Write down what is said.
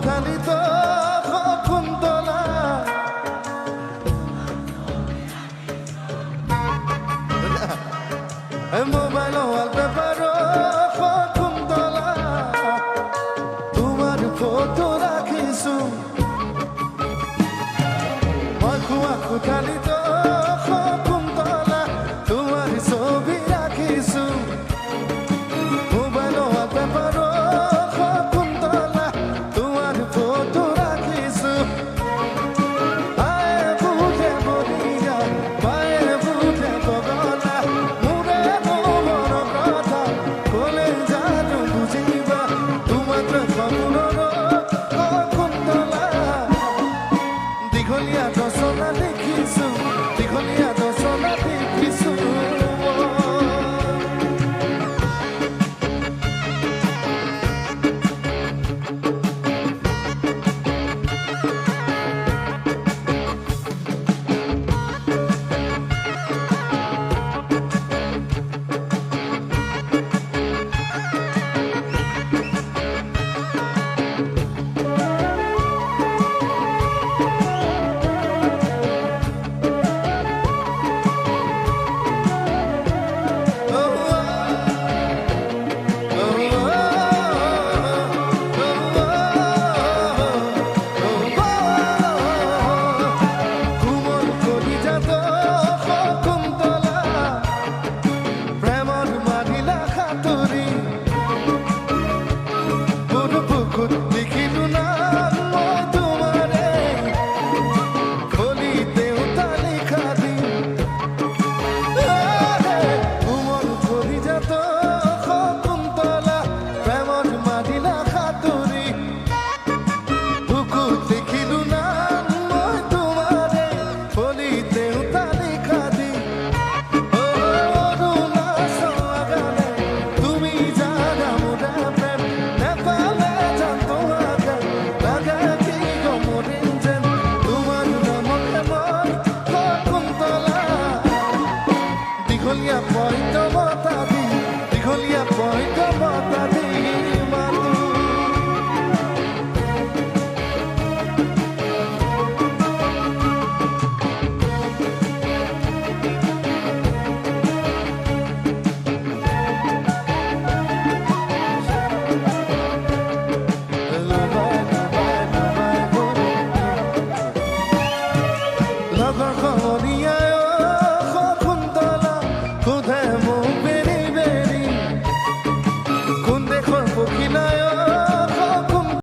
খালি তো Kuntala mobile wallpaper Kuntala তোমার ফটো রাখিছো আঁকু আঁকু খালি তো কুন্তলা তোমার ছবি রাখিছো মোবাইল ওয়ালপেপার কুন্তলা তোমার ফটো রাখিছো আয় বুঝে বলিয়া পায়ের বুঝে বগলা মুরে মন কথা বলে জানো বুঝিবা তোমার স্বপ্নর কুন্তলা দীঘলীয়া দশলা দেখিছো দীঘলীয়া দশলা দেখিছো could